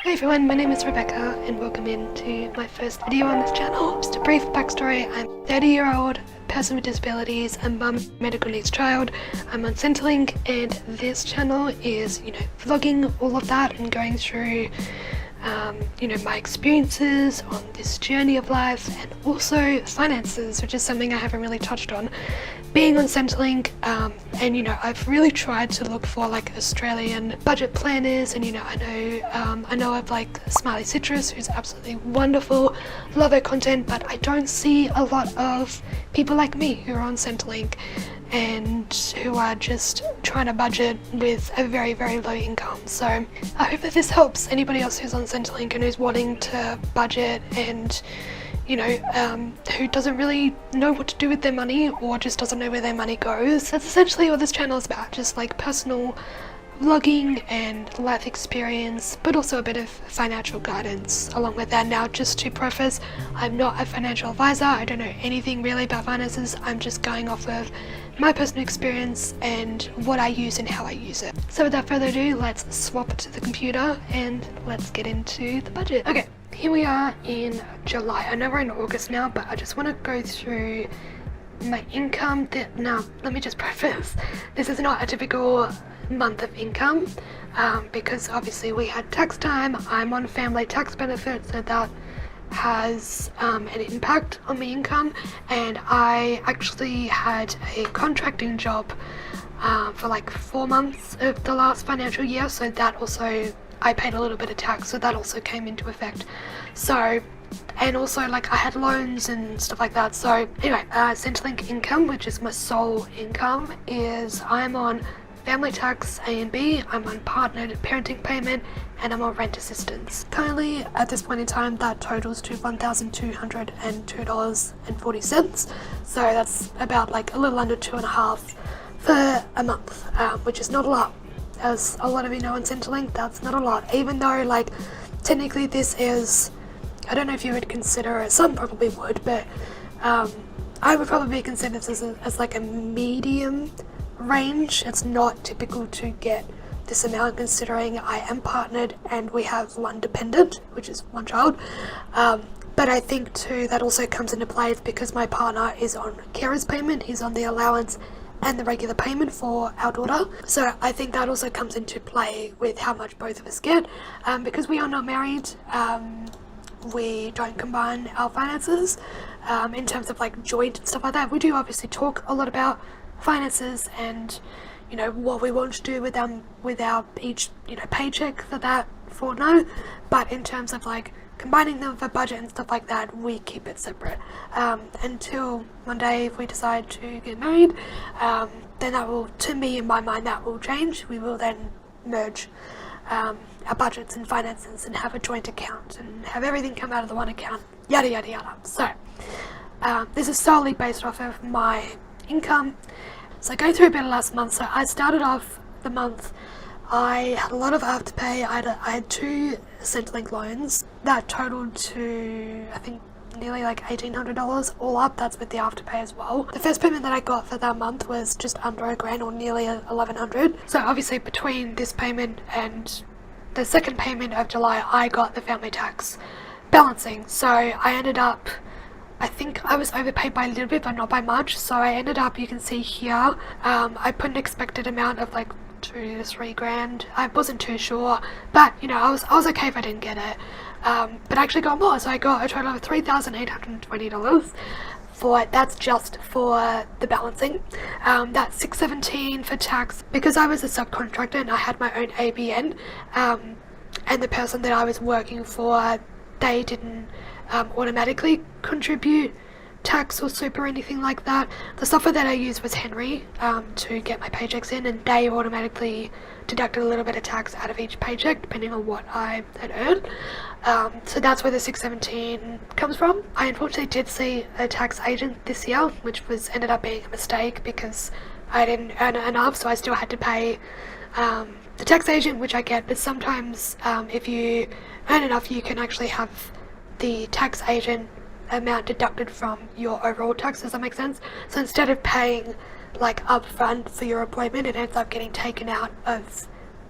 Hey everyone, my name is Rebecca and welcome into my first video on this channel. Just a brief backstory: I'm a 30-year-old person with disabilities and mum of a medical needs child. I'm on Centrelink and this channel is, vlogging all of that and going through my experiences on this journey of life, and also finances, which is something I haven't really touched on. Being on Centrelink, I've really tried to look for like Australian budget planners, and I know of like Smiley Citrus, who's absolutely wonderful, love her content, but I don't see a lot of people like me who are on Centrelink and who are just trying to budget with a very, very low income. So I hope that this helps anybody else who's on Centrelink and who's wanting to budget and who doesn't really know what to do with their money or just doesn't know where their money goes. That's essentially what this channel is about, just like personal vlogging and life experience, but also a bit of financial guidance along with that. Now, just to preface, I'm not a financial advisor. I don't know anything really about finances. I'm just going off of my personal experience and what I use and how I use it. So without further ado, let's swap to the computer and let's get into the budget. Okay, here we are in July. I know we're in August now, but I just want to go through my income. Now, let me just preface, this is not a typical month of income because obviously we had tax time. I'm on family tax benefits, so that has an impact on my income, and I actually had a contracting job for like 4 months of the last financial year, so that also, I paid a little bit of tax, so that also came into effect. So, and also like I had loans and stuff like that. So anyway, Centrelink income, which is my sole income, is I'm on family tax A and B, I'm on partnered parenting payment, and I'm on rent assistance. Currently, at this point in time, that totals to $1,202.40. So that's about like a little under 2.5 for a month, which is not a lot. As a lot of you know on Centrelink, that's not a lot, even though like technically this is, I don't know if you would consider it, some probably would, but I would probably consider this as like a medium range. It's not typical to get this amount considering I am partnered and we have one dependent, which is one child. But I think too that also comes into play because my partner is on carer's payment, he's on the allowance and the regular payment for our daughter. So I think that also comes into play with how much both of us get. Because we are not married, we don't combine our finances in terms of like joint and stuff like that. We do obviously talk a lot about finances and what we want to do with our each paycheck for that fortnight, but in terms of like combining them for budget and stuff like that, we keep it separate until one day if we decide to get married. Then that will, to me, in my mind, that will change. We will then merge our budgets and finances and have a joint account and have everything come out of the one account, yada yada yada. So this is solely based off of my income. So going through a bit of last month, so I started off the month, I had a lot of afterpay. I had 2 Centrelink loans that totaled to, I think, nearly like $1,800 all up. That's with the afterpay as well. The first payment that I got for that month was just under $1,000 or nearly $1,100. So obviously between this payment and the second payment of July, I got the family tax balancing. So I ended up, I think I was overpaid by a little bit, but not by much. So I ended up, you can see here, I put an expected amount of like $2 to $3 grand. I wasn't too sure, but I was okay if I didn't get it. But I actually got more, so I got a total of $3,820 for, that's just for the balancing. That's $617 for tax because I was a subcontractor and I had my own ABN, and the person that I was working for, they didn't automatically contribute tax or super or anything like that. The software that I used was Henry to get my paychecks in, and they automatically deducted a little bit of tax out of each paycheck depending on what I had earned. So that's where the $617 comes from. I unfortunately did see a tax agent this year, which ended up being a mistake because I didn't earn enough, so I still had to pay the tax agent, which I get, but sometimes if you earn enough, you can actually have the tax agent amount deducted from your overall tax. Does that make sense? So instead of paying like upfront for your appointment, it ends up getting taken out of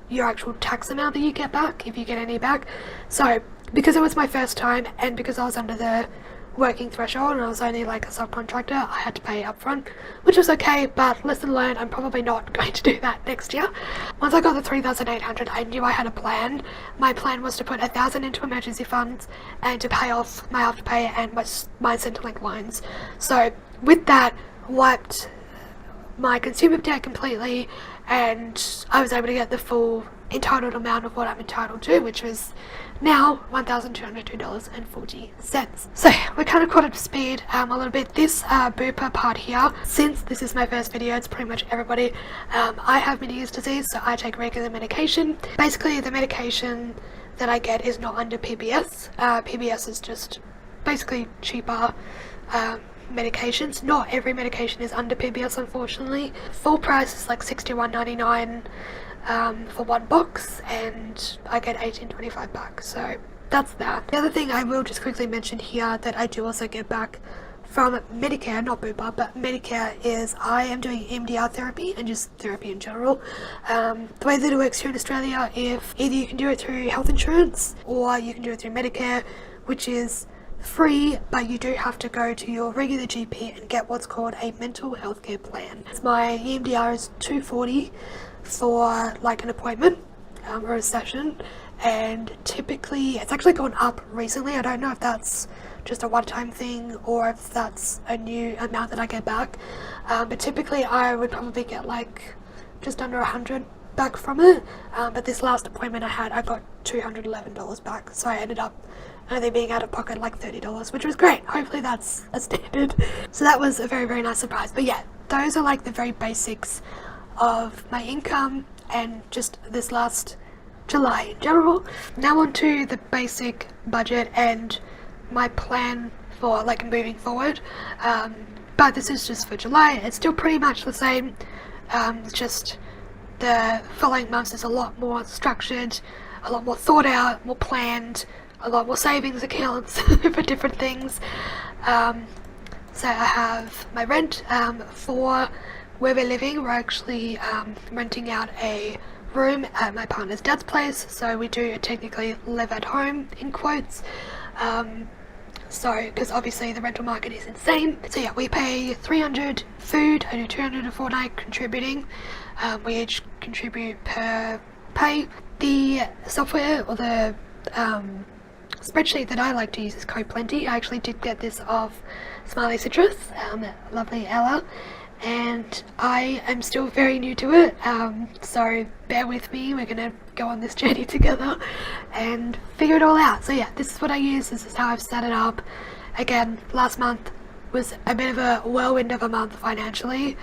your actual tax amount that you get back, if you get any back. So because it was my first time and because I was under the working threshold and I was only like a subcontractor, I had to pay up front, which was okay, but lesson learned, I'm probably not going to do that next year. Once I got the 3,800, I knew I had a plan. My plan was to put 1,000 into emergency funds and to pay off my Afterpay and my Centrelink loans. So with that, wiped my consumer debt completely, and I was able to get the full entitled amount of what I'm entitled to, which was now $1,202.40. So we're kind of caught up to speed a little bit. This booper part here, since this is my first video, it's pretty much everybody. I have Meniere's disease, so I take regular medication. Basically the medication that I get is not under PBS. PBS is just basically cheaper medications. Not every medication is under PBS, unfortunately. Full price is like $61.99 for one box, and I get $18.25 back, so that's that. The other thing I will just quickly mention here that I do also get back from Medicare, not Bupa, but Medicare, is I am doing EMDR therapy and just therapy in general. The way that it works here in Australia, if either you can do it through health insurance or you can do it through Medicare, which is free, but you do have to go to your regular GP and get what's called a mental health care plan. My EMDR is $240 for like an appointment or a session, and typically it's actually gone up recently. I don't know if that's just a one-time thing or if that's a new amount that I get back, but typically I would probably get like just under 100 back from it, but this last appointment I had, I got $211 back, so I ended up only being out of pocket like $30, which was great. Hopefully that's a standard. So that was a very, very nice surprise. But yeah, those are like the very basics of my income and just this last July in general. Now on to the basic budget and my plan for like moving forward, but this is just for July. It's still pretty much the same. It's just the following months is a lot more structured, a lot more thought out, more planned, a lot more savings accounts for different things. So I have my rent for where we're living. We're actually renting out a room at my partner's dad's place, so we do technically live at home in quotes. So because obviously the rental market is insane. So yeah, we pay $300 food, I do $200 a fortnight contributing. We each contribute per pay. The software or the spreadsheet that I like to use is CodePlenty. I actually did get this off Smiley Citrus, lovely Ella, and I am still very new to it, so bear with me. We're gonna go on this journey together and figure it all out. So yeah, this is what I use, this is how I've set it up. Again, last month was a bit of a whirlwind of a month financially.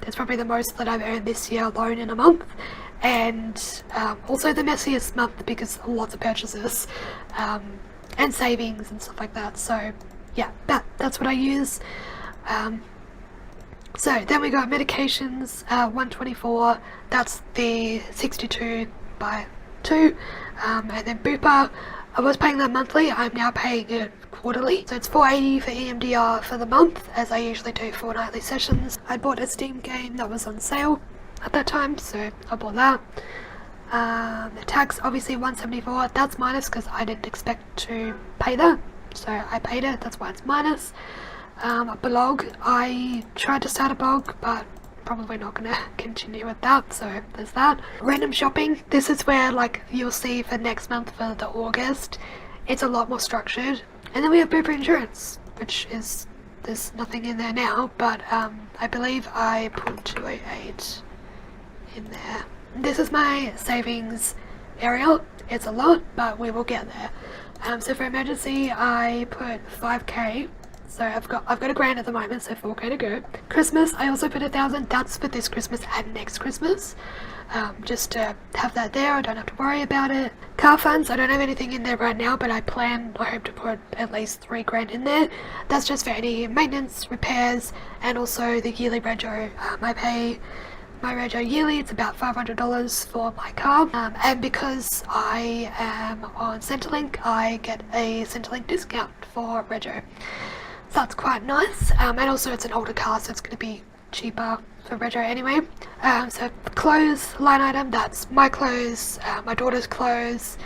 It's probably the most that I've earned this year alone in a month, and also the messiest month because of lots of purchases and savings and stuff like that. So yeah, that's what I use. So then we got medications, 124, that's the 62 by 2, and then Bupa, I was paying that monthly, I'm now paying it quarterly, so it's $480 for EMDR for the month, as I usually do fortnightly sessions. I bought a Steam game that was on sale at that time, so I bought that. The tax, obviously $174, that's minus because I didn't expect to pay that, so I paid it, that's why it's minus. A blog, I tried to start a blog, but probably not going to continue with that, so there's that. Random shopping, this is where like you'll see for next month for the August, it's a lot more structured. And then we have Bupa insurance, which is, there's nothing in there now, but I believe I put 208 in there. This is my savings area. It's a lot, but we will get there. So for emergency, I put 5k. So I've got $1,000 at the moment, so 4k to go. Christmas, I also put 1,000. That's for this Christmas and next Christmas. Just to have that there, I don't have to worry about it. Car funds, I don't have anything in there right now, but I hope to put at least $3,000 in there. That's just for any maintenance, repairs, and also the yearly rego. I pay my rego yearly, it's about $500 for my car, and because I am on Centrelink, I get a Centrelink discount for rego. So that's quite nice, and also it's an older car, so it's going to be cheaper for retro anyway. So clothes line item, that's my clothes, my daughter's clothes,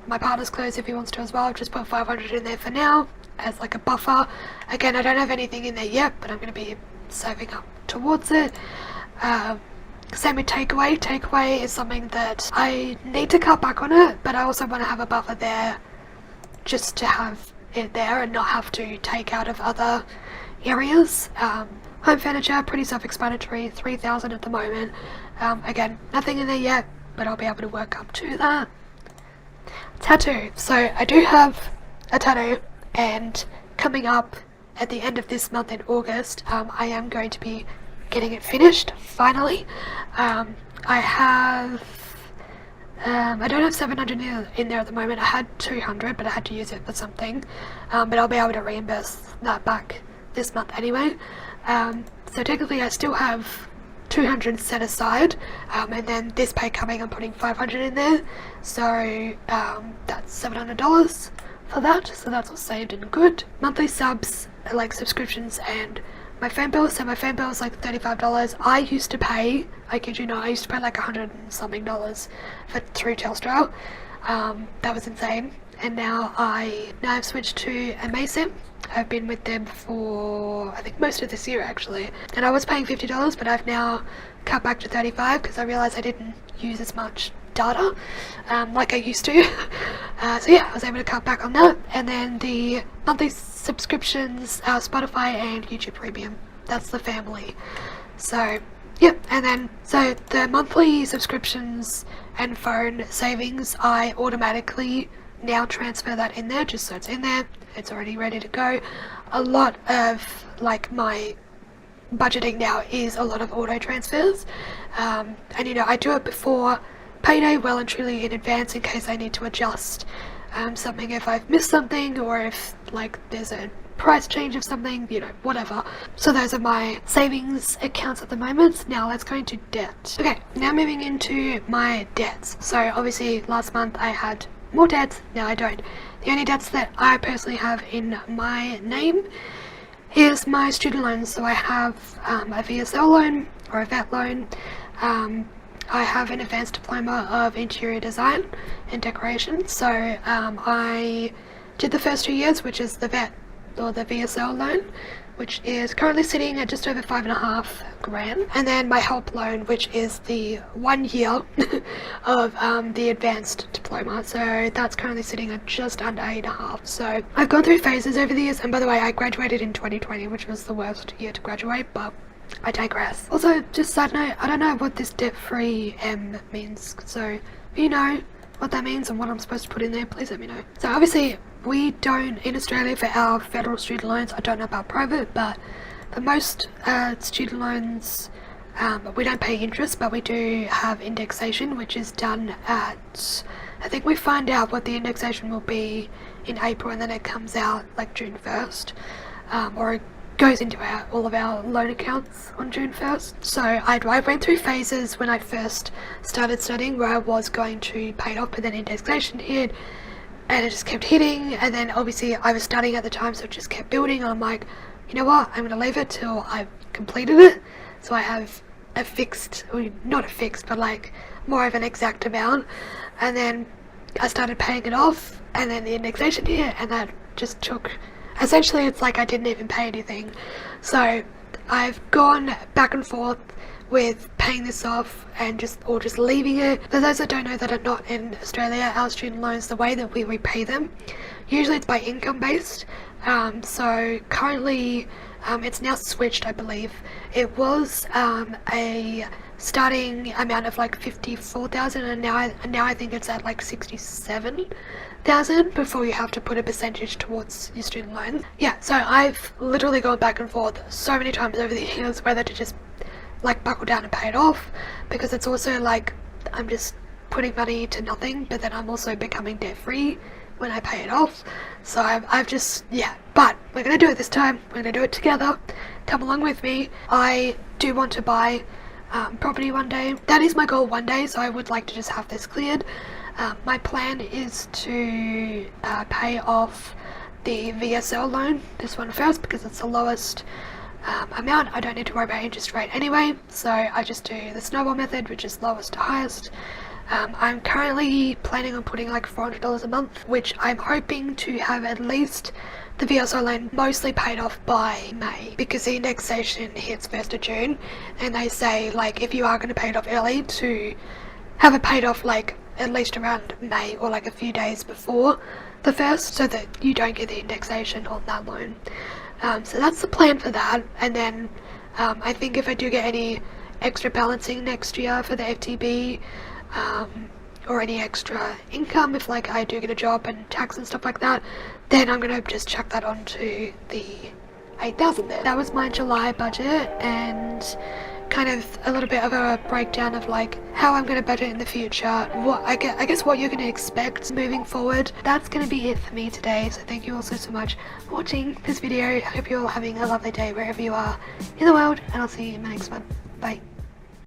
my partner's clothes if he wants to as well. I've just put 500 in there for now as like a buffer. Again, I don't have anything in there yet, but I'm going to be saving up towards it. Same with takeaway. Takeaway is something that I need to cut back on it, but I also want to have a buffer there just to have it there and not have to take out of other areas. Home furniture, pretty self-explanatory, 3,000 at the moment. Again, nothing in there yet, but I'll be able to work up to that. Tattoo. So I do have a tattoo, and coming up at the end of this month in August, I am going to be getting it finished, finally. I don't have 700 in there at the moment. I had 200, but I had to use it for something. But I'll be able to reimburse that back this month anyway. So technically I still have 200 set aside, and then this pay coming I'm putting 500 in there, so that's $700 for that, so that's all saved and good. Monthly subs, like subscriptions and my phone bill, so my phone bill is like $35. I used to pay, I kid you not, I used to pay like $100 and something through Telstra. That was insane. And now I've switched to Amazon. I've been with them for I think most of this year actually, and I was paying $50, but I've now cut back to $35 because I realised I didn't use as much data like I used to. So yeah, I was able to cut back on that. And then the monthly subscriptions, Spotify and YouTube Premium, that's the family. So yeah, and then so the monthly subscriptions and phone savings, I automatically now transfer that in there, just so it's in there, it's already ready to go. A lot of like my budgeting now is a lot of auto transfers, and you know, I do it before payday, well and truly in advance, in case I need to adjust something if I've missed something, or if like there's a price change of something, you know, whatever. So those are my savings accounts at the moment. Now let's go into debt. Okay, now moving into my debts. So obviously last month I had more debts, now I don't. The only debts that I personally have in my name is my student loans. So I have a VSL loan or a VET loan. I have an advanced diploma of interior design and decoration. So I did the first 2 years, which is the VET or the VSL loan, which is currently sitting at just over $5,500, and then my help loan, which is the 1 year of the advanced diploma, so that's currently sitting at just under 8.5. So I've gone through phases over the years, and by the way, I graduated in 2020, which was the worst year to graduate, but I digress. Also, just side note, I don't know what this debt-free M means, so if you know what that means and what I'm supposed to put in there, please let me know. So obviously we don't, in Australia, for our federal student loans, I don't know about private, but for most student loans, we don't pay interest, but we do have indexation, which is done at, I think we find out what the indexation will be in April, and then it comes out like June 1st, or it goes into all of our loan accounts on June 1st. So I went through phases when I first started studying where I was going to pay it off, but then indexation hit, and it just kept hitting, and then obviously I was studying at the time, so it just kept building, and I'm like, you know what, I'm going to leave it till I've completed it, so I have a fixed, or not a fixed, but like more of an exact amount. And then I started paying it off, and then the indexation hit, and that just took, essentially it's like I didn't even pay anything. So I've gone back and forth with paying this off and just leaving it. For those that don't know that are not in Australia, our student loans, the way that we repay them, usually it's by income based. So currently it's now switched, I believe. It was a starting amount of like 54,000, and now I think it's at like 67,000 before you have to put a percentage towards your student loan. Yeah, so I've literally gone back and forth so many times over the years whether to just like buckle down and pay it off, because it's also like I'm just putting money to nothing, but then I'm also becoming debt free when I pay it off. So I've just, yeah, but we're gonna do it this time. We're gonna do it together. Come along with me. I do want to buy property one day. That is my goal one day, so I would like to just have this cleared. My plan is to pay off the VSL loan, this one first, because it's the lowest amount, I don't need to worry about interest rate anyway, so I just do the snowball method, which is lowest to highest. I'm currently planning on putting like $400 a month, which I'm hoping to have at least the VSO loan mostly paid off by May, because the indexation hits 1st of June, and they say like if you are going to pay it off early, to have it paid off like at least around May or like a few days before the 1st, so that you don't get the indexation on that loan. So that's the plan for that. And then I think if I do get any extra balancing next year for the FTB, or any extra income, if like I do get a job and tax and stuff like that, then I'm gonna just chuck that onto the 8,000 there. That was my July budget, and kind of a little bit of a breakdown of like how I'm going to budget in the future, what I guess what you're going to expect moving forward. That's going to be it for me today, so thank you all so much for watching this video. I hope you're all having a lovely day wherever you are in the world, and I'll see you in my next one. Bye.